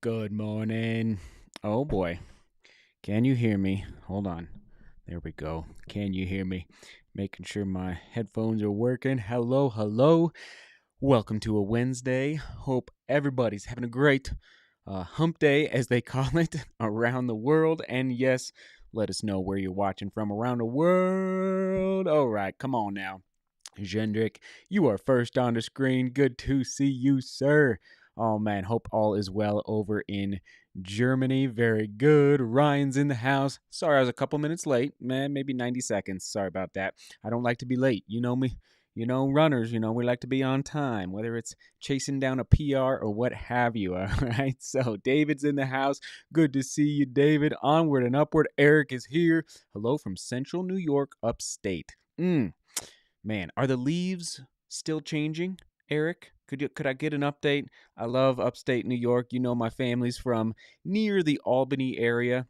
Good morning. Oh boy. Can you hear me? Hold on. There we go. Can you hear me? Making sure my headphones are working. Hello, hello. Welcome to a Wednesday. Hope everybody's having a great hump day, as they call it, around the world. And yes, let us know where you're watching from around the world. All right, come on now. Jendrik, you are first on the screen. Good to see you, sir. Oh man, hope all is well over in Germany. Very good. Ryan's in the house. Sorry, I was a couple minutes late. Man, maybe 90 seconds. Sorry about that. I don't like to be late. You know me. You know, runners, we like to be on time, whether it's chasing down a PR or what have you. All right. So, David's in the house. Good to see you, David. Onward and upward. Eric is here. Hello from Central New York, upstate. Man, are the leaves still changing, Eric? Could I get an update? I love upstate New York. You know my family's from near the Albany area.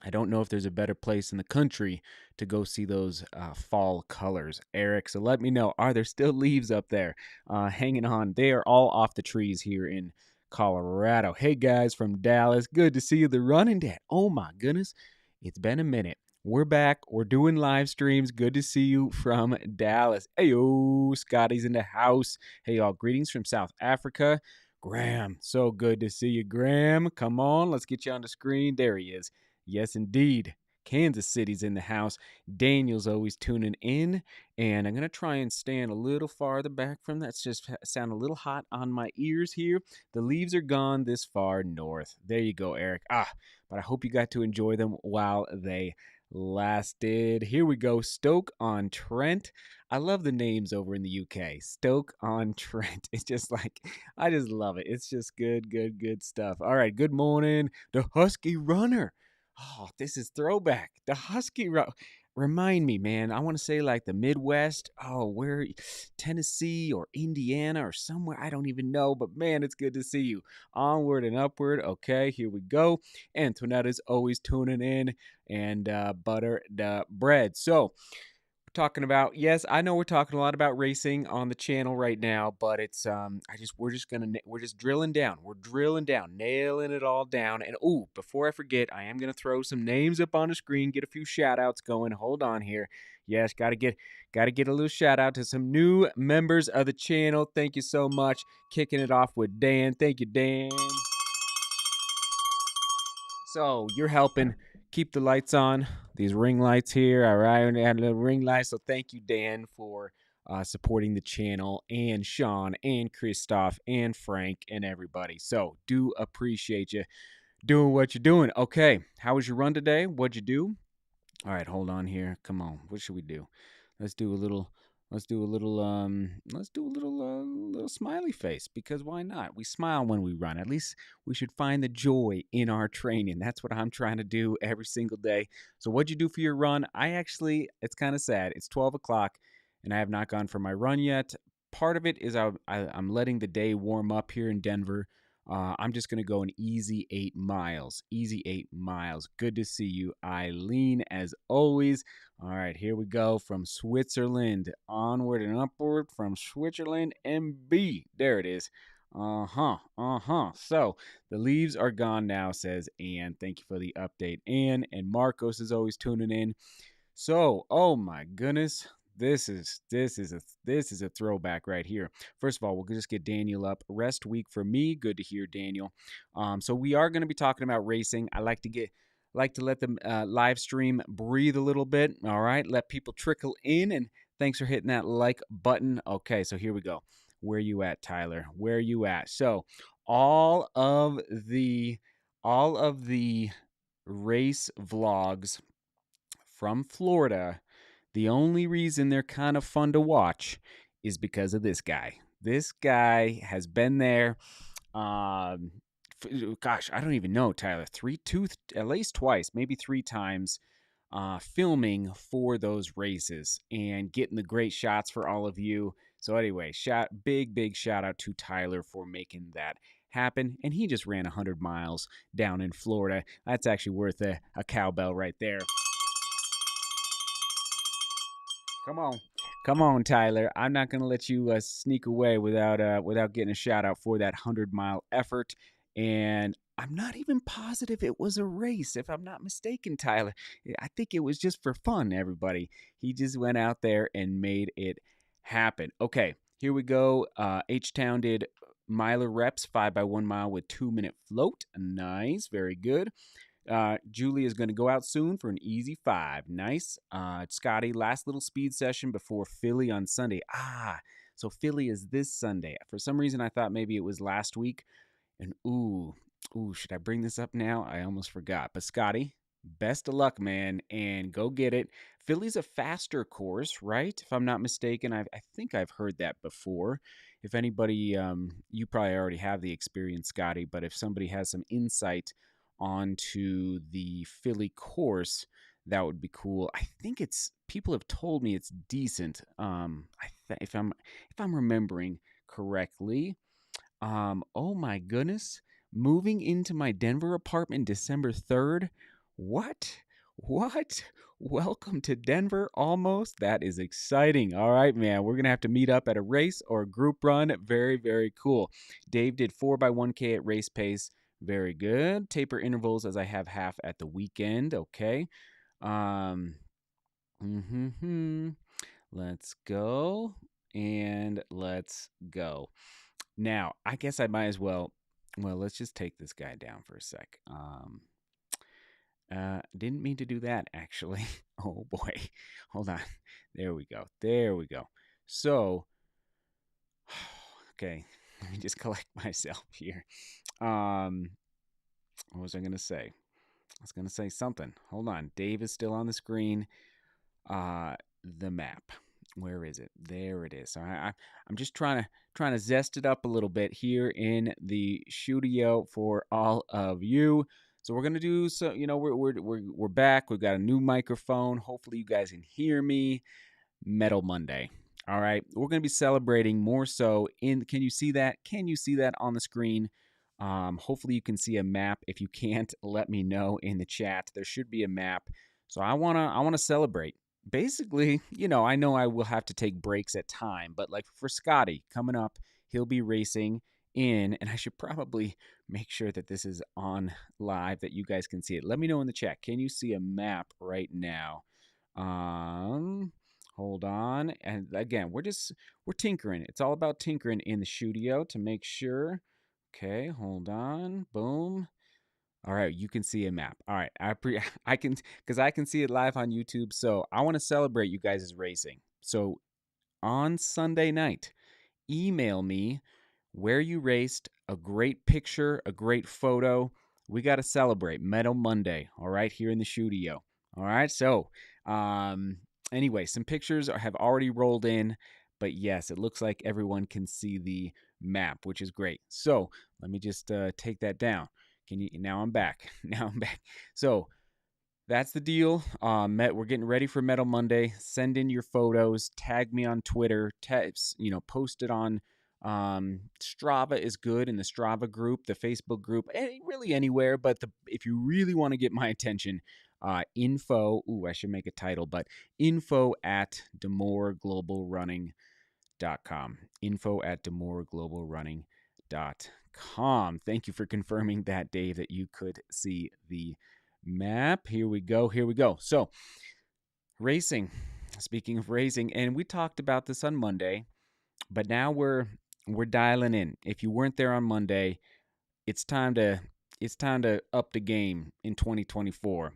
I don't know if there's a better place in the country to go see those fall colors, Eric. So let me know. Are there still leaves up there hanging on? They are all off the trees here in Colorado. Hey guys from Dallas, good to see you. The running dad. Oh my goodness, it's been a minute. We're back. We're doing live streams. Good to see you from Dallas. Hey, Scotty's in the house. Hey, y'all. Greetings from South Africa. Graham, so good to see you, Graham. Come on, let's get you on the screen. There he is. Yes, indeed. Kansas City's in the house. Daniel's always tuning in. And I'm going to try and stand a little farther back from that. It's just sound a little hot on my ears here. The leaves are gone this far north. There you go, Eric. But I hope you got to enjoy them while they lasted. Here we go. Stoke-on-Trent. I love the names over in the UK. Stoke-on-Trent. It's just like, I just love it. It's just good, good, good stuff. All right. Good morning. The Husky Runner. Oh, this is throwback. The Husky Runner. Remind me, man. I want to say like the Midwest. Oh, where? Tennessee or Indiana or somewhere. I don't even know. But man, it's good to see you. Onward and upward. Okay, here we go. Antoinetta's always tuning in. And butter the bread. So, talking about, yes, I know we're talking a lot about racing on the channel right now, but it's we're just drilling down. We're drilling down, nailing it all down. And before I forget, I am gonna throw some names up on the screen, get a few shout outs going. Hold on here. Yes, gotta get a little shout out to some new members of the channel. Thank you so much. Kicking it off with Dan. Thank you, Dan. So you're helping keep the lights on, these ring lights here. All right, I had a little ring light. So thank you, Dan, for supporting the channel, and Sean, and Christoph, and Frank, and everybody. So do appreciate you doing what you're doing. Okay, how was your run today? What'd you do? All right, hold on here. Come on, what should we do? Let's do a little. Little smiley face, because why not? We smile when we run. At least we should find the joy in our training. That's what I'm trying to do every single day. So what'd you do for your run? It's kind of sad. It's 12 o'clock and I have not gone for my run yet. Part of it is I'm letting the day warm up here in Denver. I'm just going to go an easy 8 miles. Easy 8 miles. Good to see you, Eileen, as always. All right, here we go from Switzerland. Onward and upward from Switzerland, MB. There it is. So the leaves are gone now, says Ann. Thank you for the update, Ann. And Marcos is always tuning in. So, oh my goodness. This is a throwback right here. First of all, we'll just get Daniel up. Rest week for me. Good to hear, Daniel. So we are going to be talking about racing. I like to let the live stream breathe a little bit. All right, let people trickle in. And thanks for hitting that like button. Okay, so here we go. Where you at, Tyler? Where you at? So all of the race vlogs from Florida. The only reason they're kind of fun to watch is because of this guy. This guy has been there. Gosh, I don't even know, Tyler. At least twice, maybe 3 times, filming for those races and getting the great shots for all of you. So anyway, big shout out to Tyler for making that happen. And he just ran 100 miles down in Florida. That's actually worth a cowbell right there. Come on, Tyler. I'm not gonna let you sneak away without getting a shout out for that 100-mile effort. And I'm not even positive it was a race, if I'm not mistaken, Tyler. I think it was just for fun, everybody. He just went out there and made it happen. Okay, here we go. H-Town did miler reps, 5 by 1 mile with 2-minute float. Nice, very good. Julie is going to go out soon for an easy 5. Nice. Scotty, last little speed session before Philly on Sunday. So Philly is this Sunday. For some reason, I thought maybe it was last week. And should I bring this up now? I almost forgot. But Scotty, best of luck, man, and go get it. Philly's a faster course, right? If I'm not mistaken, I think I've heard that before. If anybody, you probably already have the experience, Scotty, but if somebody has some insight onto the Philly course, that would be cool. I think people have told me it's decent. If I'm remembering correctly. Oh my goodness. Moving into my Denver apartment December 3rd. What? What? Welcome to Denver almost. That is exciting. All right, man. We're going to have to meet up at a race or a group run. Very, very cool. Dave did 4 by 1K at race pace. Very good. Taper intervals as I have half at the weekend. Okay. Let's go. And let's go. Now, I guess I might as well. Well, let's just take this guy down for a sec. Didn't mean to do that, actually. Oh boy. Hold on. There we go. There we go. So, okay. Let me just collect myself here. What was I going to say? I was going to say something. Hold on. Dave is still on the screen. The map. Where is it? There it is. So I'm just trying to zest it up a little bit here in the studio for all of you. So we're gonna do so. We're back. We've got a new microphone. Hopefully you guys can hear me. Metal Monday. All right. We're gonna be celebrating more so in. Can you see that? Can you see that on the screen? Hopefully you can see a map. If you can't, let me know in the chat. There should be a map. So I wanna celebrate. Basically, I know I will have to take breaks at time, but like for Scotty coming up, he'll be racing in, and I should probably make sure that this is on live that you guys can see it. Let me know in the chat. Can you see a map right now? Hold on. And again, we're tinkering. It's all about tinkering in the studio to make sure. Okay, hold on. Boom. All right, you can see a map. All right, I can because I can see it live on YouTube. So I want to celebrate you guys' racing. So on Sunday night, email me where you raced, a great picture, a great photo. We got to celebrate Metal Monday. All right, here in the studio. All right, so anyway, some pictures have already rolled in, but yes, it looks like everyone can see the map, which is great. So let me just take that down. Now I'm back. Now I'm back. So that's the deal. We're getting ready for Metal Monday. Send in your photos. Tag me on Twitter. Post it on Strava is good in the Strava group, the Facebook group, really anywhere. But if you really want to get my attention, info. I should make a title, but info at DeMoorGlobalRunning.com. Info at DeMoorGlobalRunning.com. Thank you for confirming that, Dave, that you could see the map. Here we go. So, racing. Speaking of racing, and we talked about this on Monday, but now we're dialing in. If you weren't there on Monday, it's time to up the game in 2024.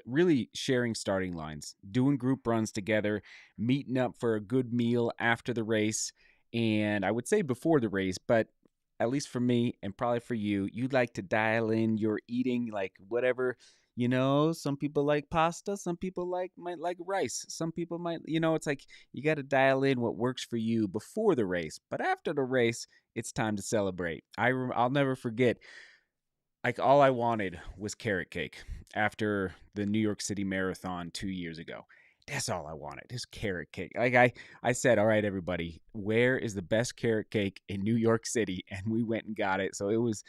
Really sharing starting lines, doing group runs together, meeting up for a good meal after the race, and I would say before the race, but at least for me and probably for you, you'd like to dial in your eating, like whatever. Some people like pasta, some people might like rice, some people might, it's like you got to dial in what works for you before the race, but after the race, it's time to celebrate. I'll never forget. Like all I wanted was carrot cake after the New York City Marathon 2 years ago. That's all I wanted, is carrot cake. Like I said, all right, everybody, where is the best carrot cake in New York City? And we went and got it. So it was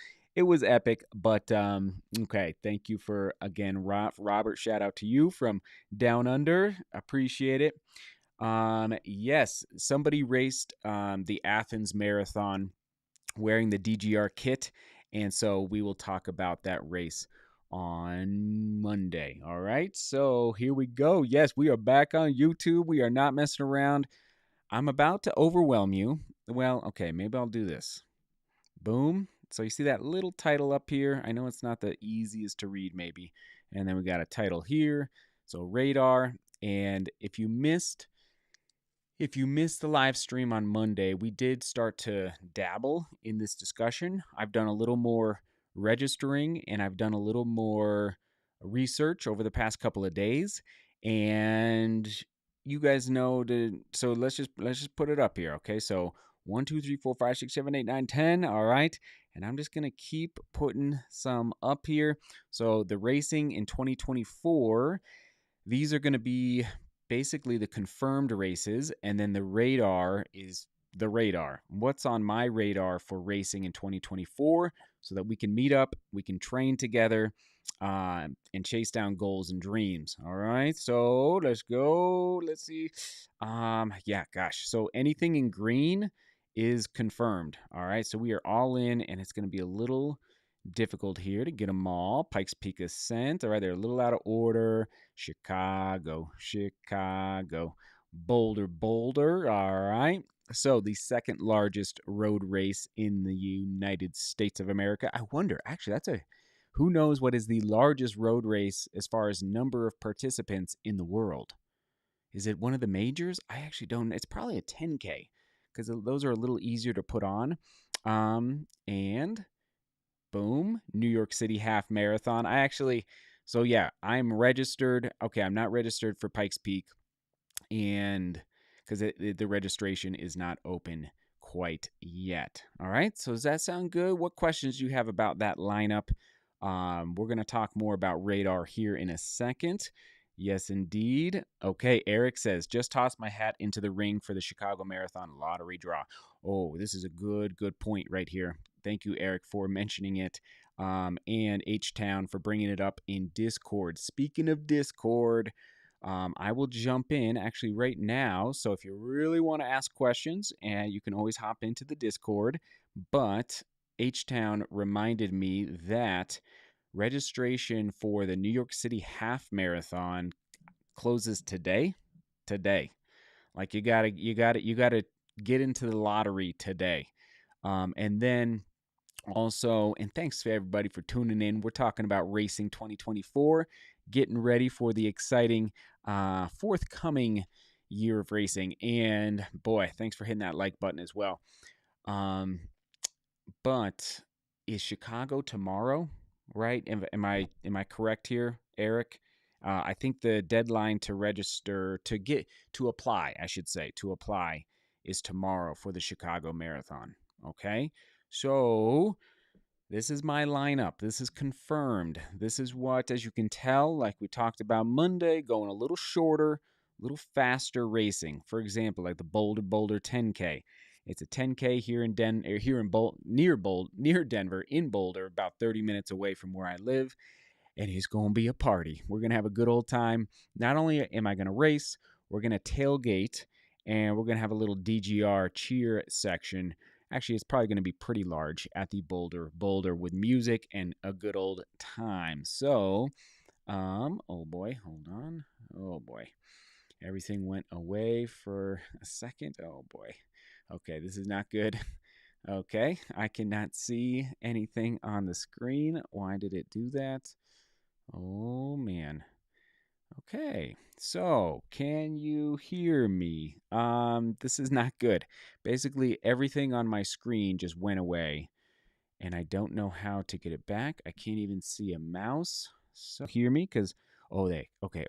epic. But okay, thank you for again, Robert. Shout out to you from Down Under. Appreciate it. Yes, somebody raced the Athens Marathon wearing the DGR kit. And so we will talk about that race on Monday. All right. So here we go. Yes, we are back on YouTube. We are not messing around. I'm about to overwhelm you. Well, okay, maybe I'll do this. Boom. So you see that little title up here? I know it's not the easiest to read, maybe. And then we got a title here. So radar. And if you missed the live stream on Monday, we did start to dabble in this discussion. I've done a little more registering and I've done a little more research over the past couple of days. And you guys know so let's just put it up here, okay? So 1, 2, 3, 4, 5, 6, 7, 8, 9, 10. All right. And I'm just gonna keep putting some up here. So the racing in 2024, these are going to be basically the confirmed races, and then the radar is the radar. What's on my radar for racing in 2024 so that we can meet up, we can train together, and chase down goals and dreams. All right, so let's go. Let's see. Yeah, gosh. So anything in green is confirmed. All right, so we are all in, and it's going to be a little difficult here to get them all. Pikes Peak Ascent. All right, they're a little out of order. Chicago. Boulder. All right. So the second largest road race in the United States of America. I wonder, actually, who knows what is the largest road race as far as number of participants in the world? Is it one of the majors? I actually don't. It's probably a 10K because those are a little easier to put on. And boom, New York City Half Marathon. I'm registered. Okay, I'm not registered for Pikes Peak, and because the registration is not open quite yet. All right, so does that sound good? What questions do you have about that lineup? We're going to talk more about radar here in a second. Yes, indeed. Okay, Eric says, just toss my hat into the ring for the Chicago Marathon lottery draw. Oh, this is a good point right here. Thank you, Eric, for mentioning it. And H-Town for bringing it up in Discord. Speaking of Discord, I will jump in actually right now. So if you really want to ask questions, and you can always hop into the Discord. But H-Town reminded me that registration for the New York City Half Marathon closes today. Like you gotta get into the lottery today. And then also, and thanks to everybody for tuning in. We're talking about Racing 2024, getting ready for the exciting forthcoming year of racing. And boy, thanks for hitting that like button as well. But is Chicago tomorrow? Right? Am I correct here, Eric? I think the deadline to register to apply, I should say, to apply is tomorrow for the Chicago Marathon. Okay, so this is my lineup. This is confirmed. This is what, as you can tell, like we talked about Monday, going a little shorter, a little faster racing. For example, like the Boulder 10K. It's a 10K here in near Denver, in Boulder, about 30 minutes away from where I live, and it's going to be a party. We're going to have a good old time. Not only am I going to race, we're going to tailgate, and we're going to have a little DGR cheer section. Actually, it's probably going to be pretty large at the Boulder with music and a good old time. So, oh boy, hold on. Oh boy. Everything went away for a second. Oh boy. Okay, this is not good. Okay, I cannot see anything on the screen. Why did it do that? Oh man. Okay, so can you hear me? This is not good. Basically, everything on my screen just went away, and I don't know how to get it back. I can't even see a mouse. So hear me, cause okay.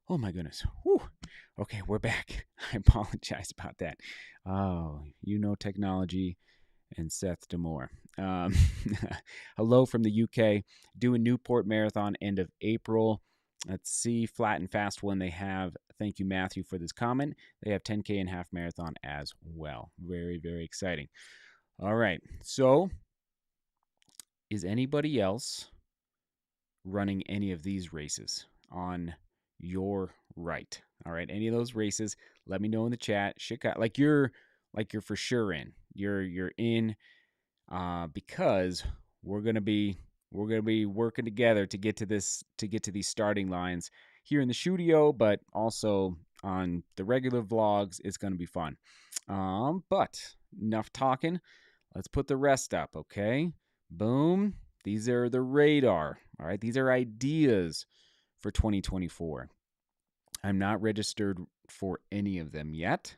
Oh my goodness. Whew. Okay, we're back. I apologize about that. Oh, technology and Seth DeMoor. Hello from the UK. Doing Newport Marathon end of April. Let's see, flat and fast one they have. Thank you, Matthew, for this comment. They have 10K and half marathon as well. Very, very exciting. All right. So, is anybody else running any of these races on your right? All right. Any of those races, let me know in the chat. Chicago, like you're for sure in. You're in. because we're gonna be working together to get to these starting lines here in the studio, but also on the regular vlogs. It's gonna be fun. But enough talking. Let's put the rest up, okay? Boom. These are the radar. All right, these are ideas for 2024. I'm not registered for any of them yet.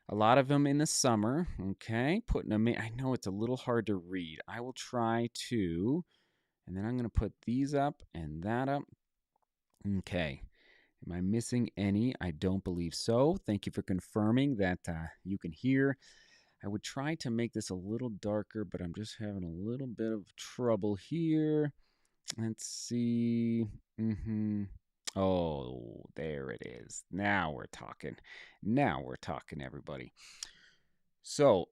A lot of them in the summer, okay? Putting them in. I know it's a little hard to read. I will try to. And then I'm going to put these up and that up. Okay. Am I missing any? I don't believe so. Thank you for confirming that you can hear. I would try to make this a little darker, but I'm just having a little bit of trouble here. Let's see. Oh, there it is. Now we're talking. Now we're talking, everybody. So,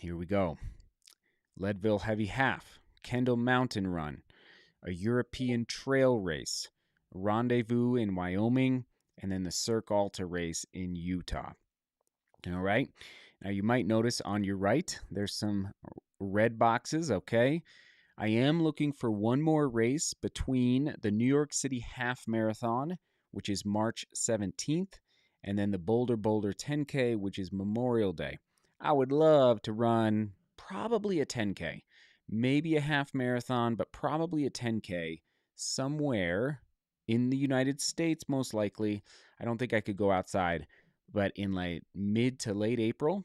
here we go. Leadville Heavy Half, Kendall Mountain Run, a European trail race, Rendezvous in Wyoming, and then the Cirque Alta race in Utah. All right. Now, you might notice on your right, there's some red boxes, okay? I am looking for one more race between the New York City Half Marathon, which is March 17th, and then the Boulder 10K, which is Memorial Day. I would love to run probably a 10K, maybe a half marathon, but probably a 10K somewhere in the United States, most likely. I don't think I could go outside, but in like mid to late April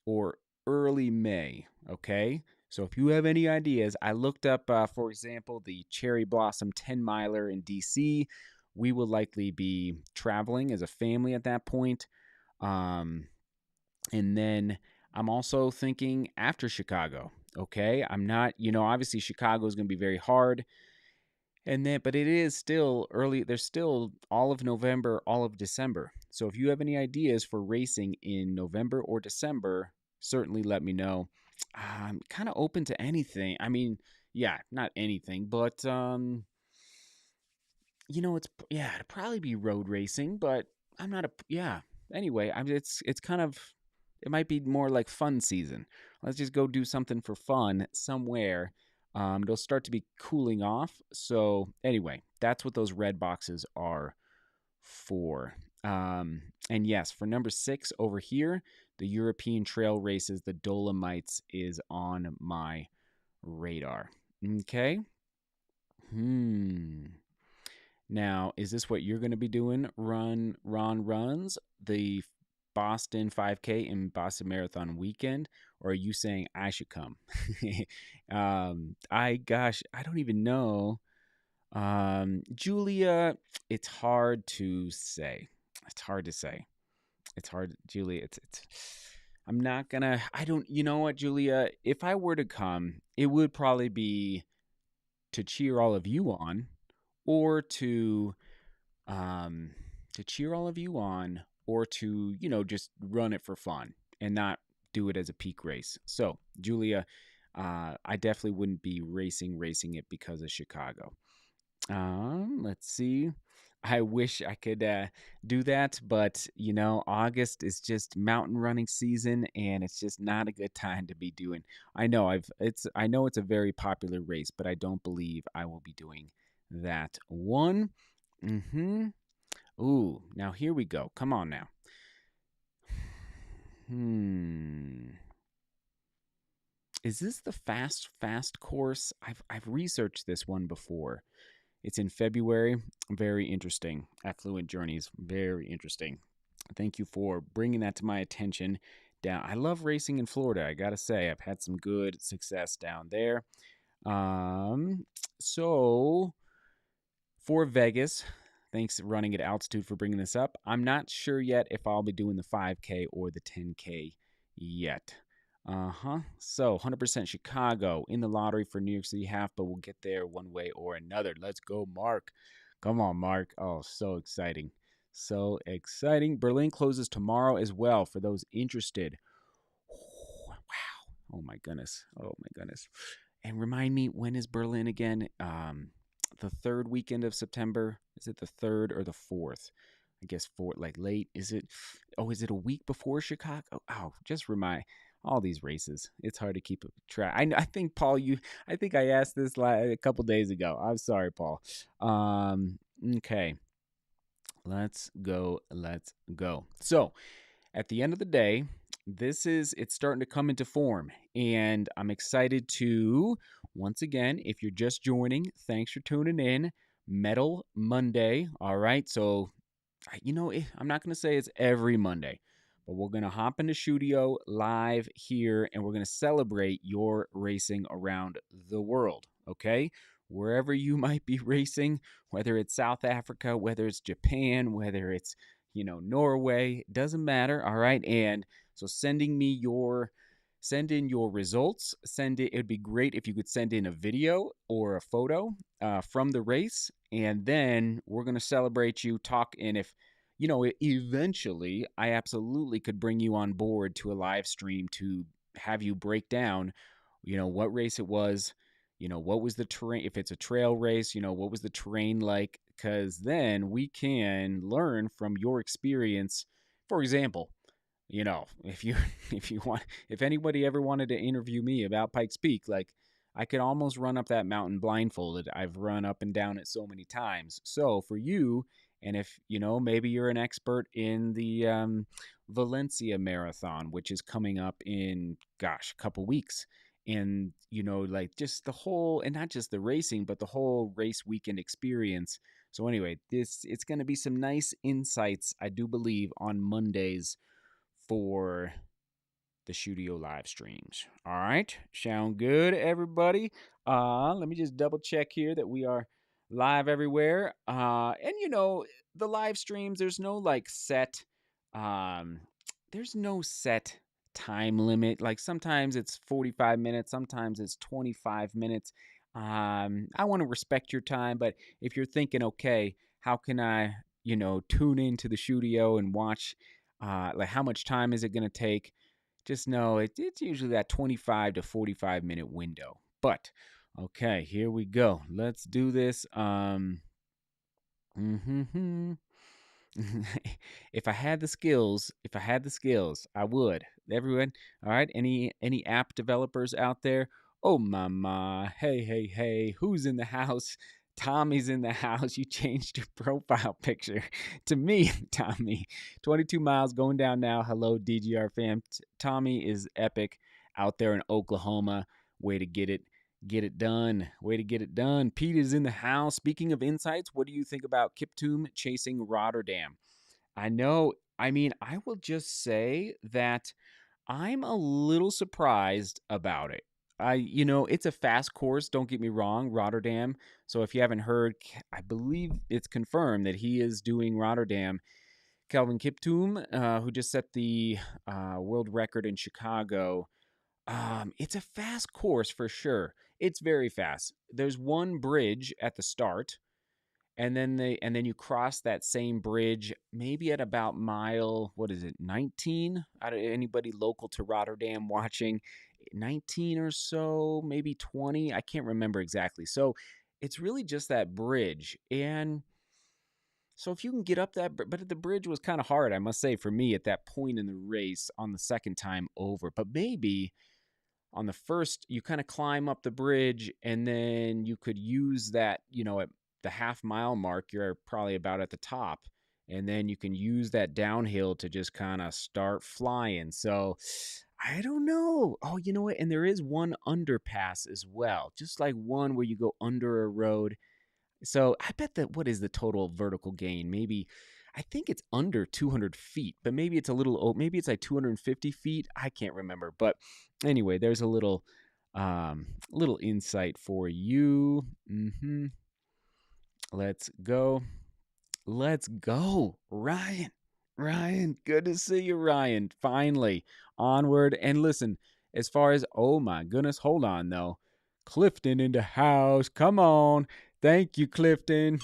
or early May, okay? So if you have any ideas, I looked up, for example, the Cherry Blossom 10 miler in DC. We will likely be traveling as a family at that point. And then I'm also thinking after Chicago. Okay. I'm not, obviously Chicago is going to be very hard. And then, but it is still early. There's still all of November, all of December. So if you have any ideas for racing in November or December, certainly let me know. I'm kind of open to anything. I mean, yeah, not anything, but it'd probably be road racing, but I'm not yeah. Anyway, it's kind of, it might be more like fun season. Let's just go do something for fun somewhere. It'll start to be cooling off. So anyway, that's what those red boxes are for. And yes, for number 6 over here, the European trail races, the Dolomites is on my radar. Okay. Now, is this what you're going to be doing? Ron runs the Boston 5K and Boston Marathon weekend, or are you saying I should come? I don't even know. Julia, it's hard to say. It's hard to say. It's hard, Julia. It's. I'm not gonna. I don't. You know what, Julia? If I were to come, it would probably be to cheer all of you on, or to cheer all of you on, or to just run it for fun and not do it as a peak race. So, Julia, I definitely wouldn't be racing it because of Chicago. Let's see. I wish I could do that, but August is just mountain running season, and it's just not a good time to be doing. I know it's a very popular race, but I don't believe I will be doing that one. Ooh, now here we go. Come on now. Is this the fast course? I've researched this one before. It's in February. Very interesting. Affluent Journeys. Very interesting. Thank you for bringing that to my attention. Down. I love racing in Florida. I gotta say, I've had some good success down there. So for Vegas, thanks running at altitude for bringing this up. I'm not sure yet if I'll be doing the 5K or the 10K yet. So 100% Chicago in the lottery for New York City half, but we'll get there one way or another. Let's go, Mark. Come on, Mark. Oh, so exciting. So exciting. Berlin closes tomorrow as well for those interested. Oh, wow. Oh my goodness. Oh my goodness. And remind me, when is Berlin again? The third weekend of September. Is it the 3rd or the 4th? I guess 4, like late. Is it? Oh, is it a week before Chicago? Oh, just remind. all these races. It's hard to keep track. I think Paul, I think I asked this a couple days ago. I'm sorry, Paul. Okay, let's go. Let's go. So at the end of the day, it's starting to come into form, and I'm excited to once again, if you're just joining, thanks for tuning in. Metal Monday. All right, so I'm not going to say it's every Monday, but we're going to hop into Studio live here and we're going to celebrate your racing around the world. Okay. Wherever you might be racing, whether it's South Africa, whether it's Japan, whether it's, Norway, doesn't matter. All right. And so send in your results. It'd be great if you could send in a video or a photo from the race, and then we're going to celebrate you, talk, and if eventually I absolutely could bring you on board to a live stream to have you break down what race it was, what was the terrain, if it's a trail race, what was the terrain like, because then we can learn from your experience. For example, if you if anybody ever wanted to interview me about Pikes Peak, like, I could almost run up that mountain blindfolded. I've run up and down it so many times. So for you, and if maybe you're an expert in the Valencia Marathon, which is coming up in a couple weeks, and like just the whole, and not just the racing, but the whole race weekend experience. So anyway, it's going to be some nice insights, I do believe, on Mondays for the Studio live streams. All right, sound good, everybody? Let me just double check here that we are live everywhere. And the live streams, there's no um, there's no set time limit. Like sometimes it's 45 minutes, sometimes it's 25 minutes. I want to respect your time, but if you're thinking, okay, how can I, tune into the studio and watch, like how much time is it going to take? Just know it's usually that 25 to 45-minute window. But okay, here we go. Let's do this. If I had the skills, I would. Everyone, all right? Any app developers out there? Oh mama, hey, hey, hey, who's in the house? Tommy's in the house. You changed your profile picture to me, Tommy. 22 miles going down now. Hello, DGR fam. Tommy is epic out there in Oklahoma. Way to get it done. Way to get it done. Pete is in the house. Speaking of insights, what do you think about Kiptoom chasing Rotterdam? I know. I mean, I will just say that I'm a little surprised about it. It's a fast course. Don't get me wrong, Rotterdam. So if you haven't heard, I believe it's confirmed that he is doing Rotterdam. Kelvin Kiptoom, who just set the world record in Chicago. It's a fast course for sure. It's very fast. There's one bridge at the start, and then you cross that same bridge maybe at about mile, what is it, 19? Anybody local to Rotterdam watching, 19 or so, maybe 20, I can't remember exactly. So it's really just that bridge. And so if you can get up that, but the bridge was kind of hard, I must say, for me at that point in the race on the second time over. But maybe on the first, you kind of climb up the bridge, and then you could use that, at the half-mile mark, you're probably about at the top, and then you can use that downhill to just kind of start flying. So I don't know. Oh, you know what? And there is one underpass as well, just like one where you go under a road. So I bet that, what is the total vertical gain? Maybe, I think it's under 200 feet, but maybe it's a little, maybe it's like 250 feet. I can't remember. But anyway, there's a little insight for you. Let's go. Let's go. Ryan, good to see you, Ryan. Finally, onward. And listen, as far as, oh my goodness, hold on though. Clifton in the house. Come on. Thank you, Clifton.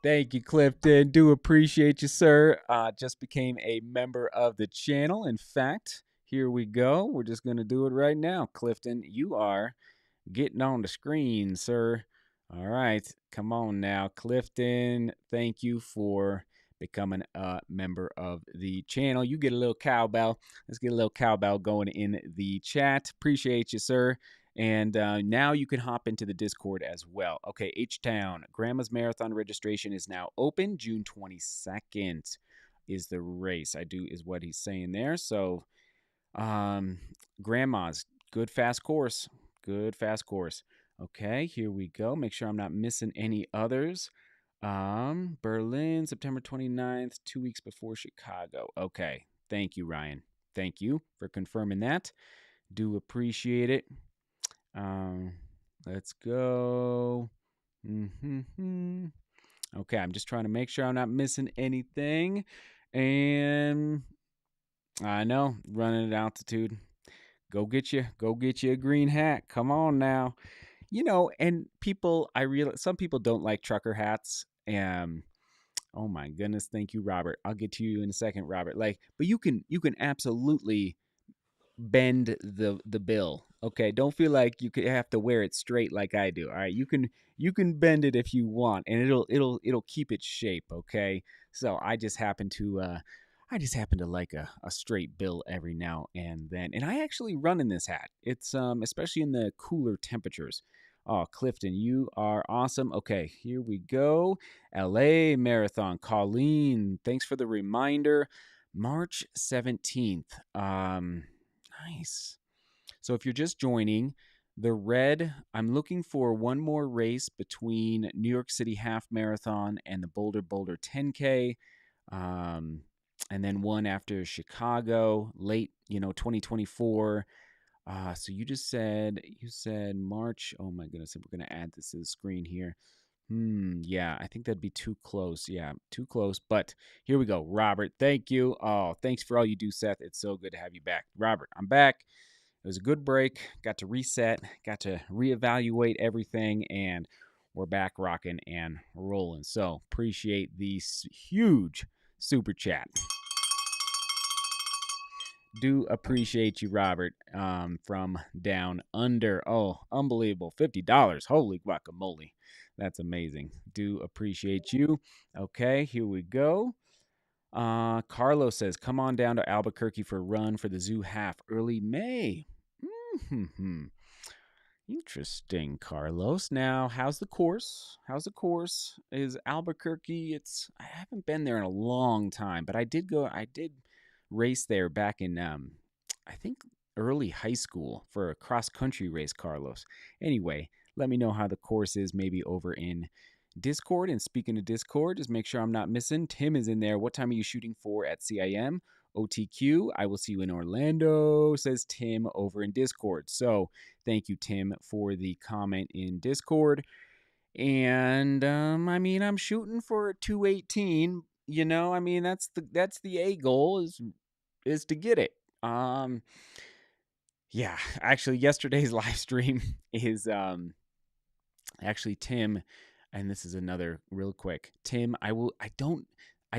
Thank you, Clifton. Do appreciate you, sir. Just became a member of the channel. In fact, here we go. We're just going to do it right now. Clifton, you are getting on the screen, sir. All right. Come on now, Clifton. Thank you for becoming a member of the channel. You get a little cowbell. Let's get a little cowbell going in the chat. Appreciate you, sir. And now you can hop into the Discord as well. Okay, H-Town, Grandma's Marathon registration is now open. June 22nd is the race. Is what he's saying there. So, Grandma's, good fast course. Good fast course. Okay, here we go. Make sure I'm not missing any others. Berlin, September 29th, 2 weeks before Chicago. Okay, thank you, Ryan. Thank you for confirming that. Do appreciate it. Let's go. Okay, I'm just trying to make sure I'm not missing anything. And I know, running at altitude. Go get you a green hat. Come on now. And some people don't like trucker hats. Oh my goodness, thank you, Robert. I'll get to you in a second, Robert. But you can absolutely bend the bill. Okay, don't feel like you could have to wear it straight like I do. All right, you can bend it if you want, and it'll keep its shape. Okay, so I just happen to like a straight bill every now and then, and I actually run in this hat. It's especially in the cooler temperatures. Oh, Clifton, you are awesome. Okay, here we go. LA Marathon. Colleen, thanks for the reminder. March 17th. Nice. So if you're just joining, I'm looking for one more race between New York City Half Marathon and the Boulder 10K. And then one after Chicago, late, 2024. So you said March. Oh my goodness, we're going to add this to the screen here. Yeah, I think that'd be too close. Yeah, too close. But here we go. Robert, thank you. Oh, thanks for all you do, Seth. It's so good to have you back. Robert, I'm back. It was a good break. Got to reset, got to reevaluate everything, and we're back rocking and rolling. So appreciate the huge super chat. Do appreciate you, Robert, from down under. Oh, unbelievable. $50. Holy guacamole. That's amazing. Do appreciate you. Okay, here we go. Carlos says, come on down to Albuquerque for a run for the Zoo Half early May. Interesting, Carlos. Now, how's the course? Is Albuquerque? I haven't been there in a long time, but I did race there back in I think early high school for a cross country race, Carlos. Anyway, let me know how the course is maybe over in Discord. And speaking of Discord, just make sure I'm not missing. Tim is in there. What time are you shooting for at CIM? OTQ, I will see you in Orlando, says Tim over in Discord. So thank you, Tim, for the comment in Discord. And I'm shooting for a 218. That's the A goal is to get it. Yeah, actually yesterday's live stream is actually Tim, and this is another real quick. Tim, I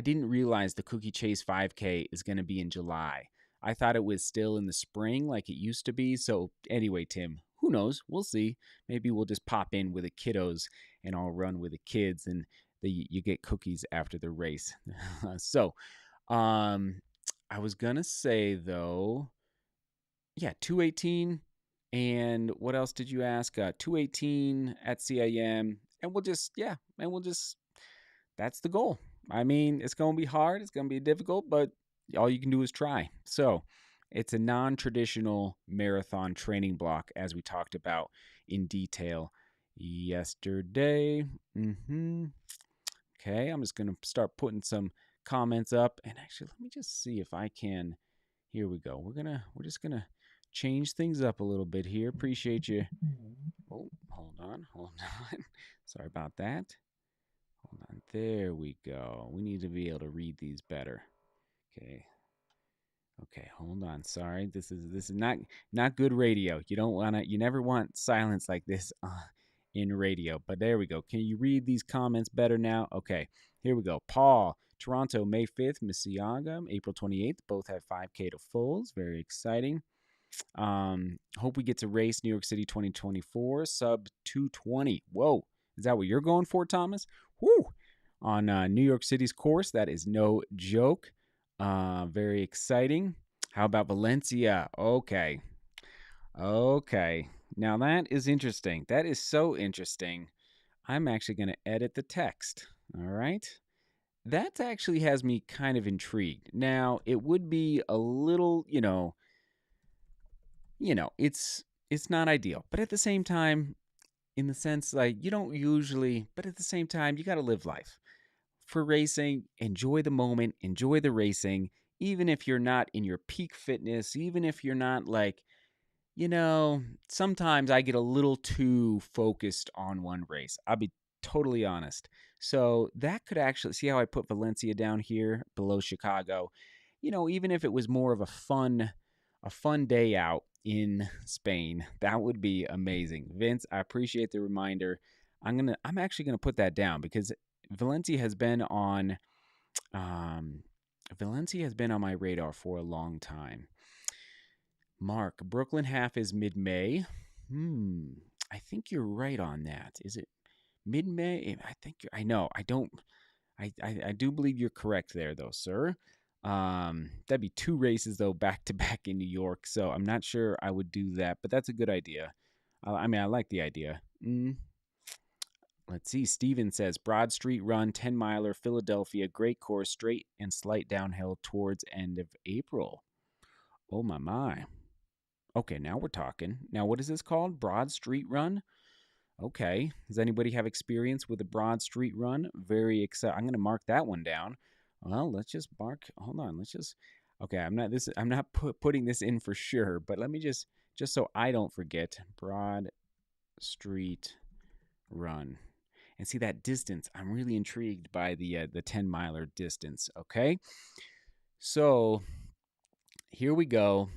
didn't realize the Cookie Chase 5K is going to be in July. I thought it was still in the spring like it used to be. So anyway, Tim, who knows? We'll see. Maybe we'll just pop in with the kiddos and I'll run with the kids and you get cookies after the race. So, I was going to say though, yeah, 218. And what else did you ask? 218 at CIM. And that's the goal. It's going to be hard. It's going to be difficult, but all you can do is try. So it's a non-traditional marathon training block, as we talked about in detail yesterday. Okay, I'm just going to start putting some comments up. And actually, let me just see if I can. Here we go. We're just going to change things up a little bit here. Appreciate you. Oh, hold on. Sorry about that. Hold on. There we go. We need to be able to read these better. Okay, hold on. Sorry. This is not good radio. You never want silence like this in radio. But there we go. Can you read these comments better now? Okay. Here we go. Paul, Toronto, May 5th, Mississauga, April 28th. Both have 5K to fulls. Very exciting. Hope we get to race New York City 2024 sub 220. Whoa. Is that what you're going for, Thomas? Woo! on New York City's course. That is no joke. Very exciting. How about Valencia? Okay. Okay. Now that is interesting. That is so interesting. I'm actually going to edit the text. All right. That actually has me kind of intrigued. Now, it would be a little, it's not ideal. But at the same time, in the sense like you don't usually, but at the same time, you got to live life. For racing, enjoy the moment, enjoy the racing, even if you're not in your peak fitness, even if you're not like, sometimes I get a little too focused on one race. I'll be totally honest. So that could actually see how I put Valencia down here below Chicago. Even if it was more of a fun day out in Spain, that would be amazing. Vince, I appreciate the reminder. I'm actually gonna put that down because Valencia has been on um, Valencia has been on my radar for a long time. Mark, Brooklyn half is mid-May. Hmm. I think you're right on that. Is it mid-May? I think I know. I don't. I do believe you're correct there, though, sir. That'd be two races though, back to back in New York. So I'm not sure I would do that, but that's a good idea. I mean, I like the idea. Let's see. Steven says Broad Street Run, 10 miler, Philadelphia, great course, straight and slight downhill towards end of April. Oh my my. Okay, now we're talking. Now, what is this called? Broad Street Run? Okay. Does anybody have experience with a Broad Street Run? Very excited. I'm going to mark that one down. Well, let's just mark. Hold on. Let's just. Okay, I'm not putting this in for sure, but let me just so I don't forget. Broad Street Run. And see that distance. I'm really intrigued by the 10 miler distance. Okay. So here we go.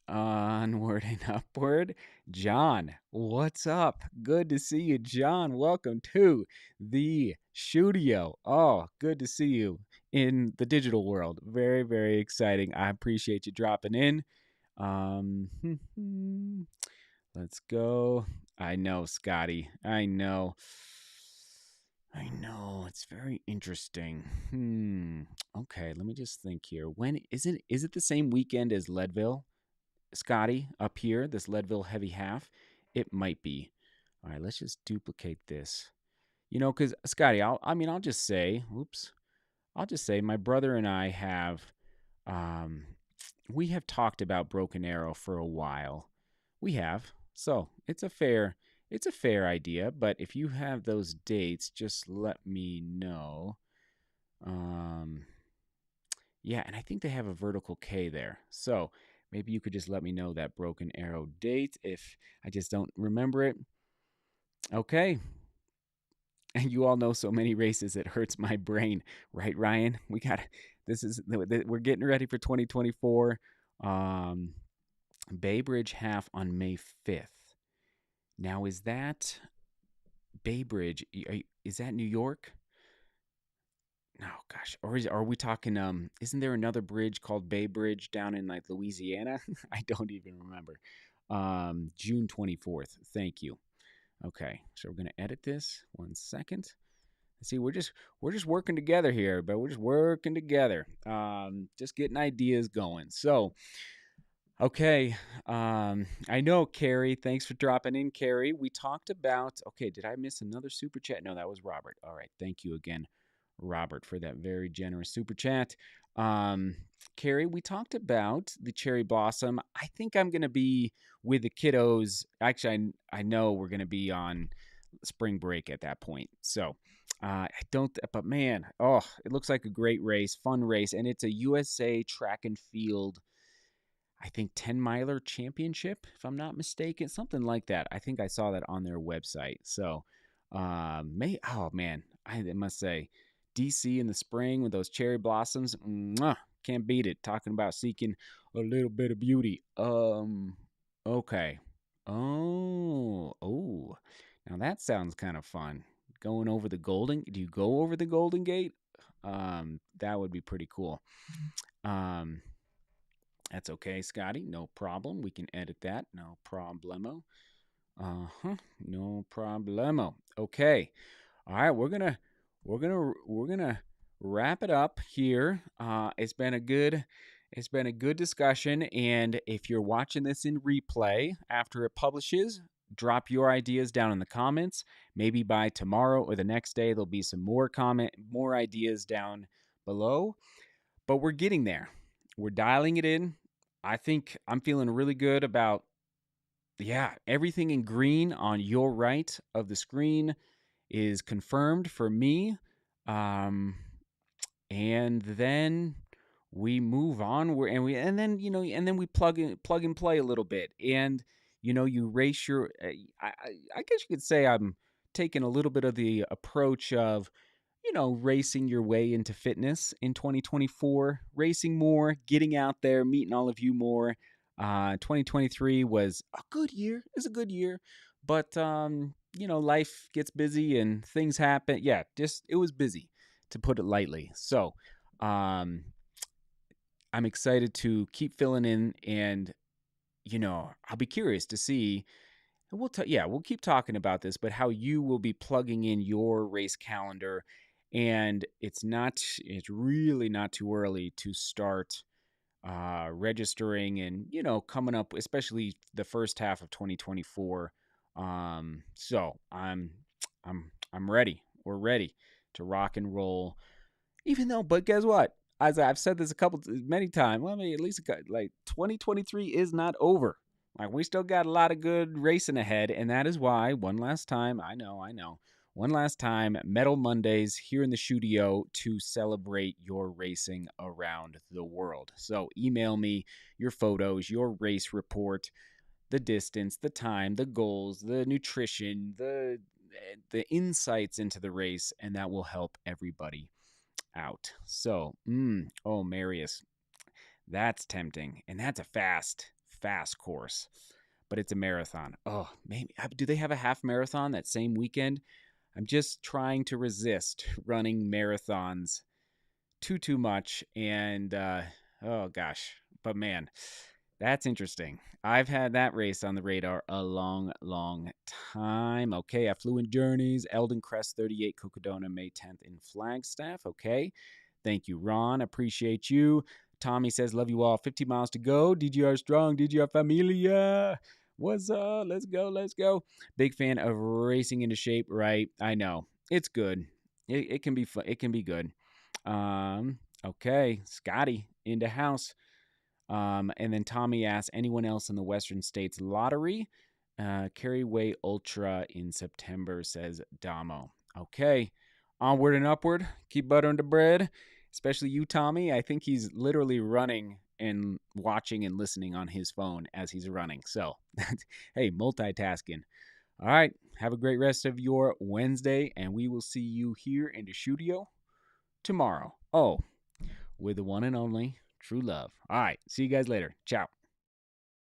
Onward and upward. John, what's up? Good to see you, John. Welcome to the studio. Oh, good to see you in the digital world. Very, very exciting. I appreciate you dropping in. Um, let's go. I know, Scotty. I know. I know. It's very interesting. Okay, let me just think here. When is it the same weekend as Leadville? Scotty, up here, this Leadville heavy half, it might be. All right, let's just duplicate this. Because Scotty, I'll just say, oops, I'll just say my brother and I um, we have talked about Broken Arrow for a while. We have, so it's a fair idea. But if you have those dates, just let me know. Um, yeah, and I think they have a vertical K there. So maybe you could just let me know that Broken Arrow date if I just don't remember it. Okay. And you all know so many races, it hurts my brain, right, Ryan? We're getting ready for 2024. Um, Bay Bridge half on May 5th. Now, is that Bay Bridge? Is that New York? Oh gosh, or are we talking? Isn't there another bridge called Bay Bridge down in like Louisiana? I don't even remember. June 24th. Thank you. Okay, so we're gonna edit this. 1 second. See, we're just working together here, but we're just working together. Just getting ideas going. So, okay. I know, Carrie. Thanks for dropping in, Carrie. We talked about. Okay, did I miss another super chat? No, that was Robert. All right, thank you again, Robert, for that very generous super chat. Um, Carrie, we talked about the cherry blossom. I think I'm going to be with the kiddos. Actually, I know we're going to be on spring break at that point. So I don't, but man, oh, it looks like a great race, fun race. And it's a USA track and field, I think 10 miler championship, if I'm not mistaken, something like that. I think I saw that on their website. So, oh man, I must say, DC in the spring with those cherry blossoms, mwah, can't beat it. Talking about seeking a little bit of beauty. Okay. Oh. Now that sounds kind of fun. Going over the Golden, do you go over the Golden Gate? That would be pretty cool. Um, that's okay, Scotty. No problem. We can edit that. No problemo. No problemo. Okay. All right, we're gonna wrap it up here. It's been a good discussion, and if you're watching this in replay after it publishes, drop your ideas down in the comments. Maybe by tomorrow or the next day there'll be some more ideas down below. But we're getting there. We're dialing it in. I think I'm feeling really good about, yeah, everything in green on your right of the screen is confirmed for me. Um, and then we move on. And then we plug and play a little bit. And you race your. I guess you could say I'm taking a little bit of the approach of racing your way into fitness in 2024, racing more, getting out there, meeting all of you more. 2023 was a good year. It's a good year, but life gets busy and things happen. Yeah, just it was busy, to put it lightly. So, um, I'm excited to keep filling in, and I'll be curious to see. And we'll keep talking about this, but how you will be plugging in your race calendar. And it's really not too early to start registering and coming up, especially the first half of 2024. So I'm ready. We're ready to rock and roll. Even though, but guess what? As I've said this many times, well, I mean, at least like 2023 is not over. Like, we still got a lot of good racing ahead, and that is why one last time, I know, one last time, Metal Mondays here in the studio to celebrate your racing around the world. So email me your photos, your race report, the distance, the time, the goals, the nutrition, the insights into the race, and that will help everybody out. So, oh, Marius, that's tempting. And that's a fast course, but it's a marathon. Oh, maybe do they have a half marathon that same weekend? I'm just trying to resist running marathons too much. And, oh gosh, but man, that's interesting. I've had that race on the radar a long time. Okay, Affluent Journeys, Eldon Crest 38, Cocodona, May 10th in Flagstaff. Okay, thank you, Ron. Appreciate you. Tommy says, love you all. 50 miles to go. DGR strong. DGR familia. What's up? Let's go. Big fan of racing into shape, right? I know. It's good. It can be fun. It can be good. Okay, Scotty into house. And then Tommy asks, anyone else in the Western States lottery? Carryway Ultra in September, says Damo. Okay, onward and upward. Keep buttering the bread. Especially you, Tommy. I think he's literally running and watching and listening on his phone as he's running. So, hey, multitasking. All right, have a great rest of your Wednesday, and we will see you here in the studio tomorrow. Oh, with the one and only True Love. All right, see you guys later. Ciao.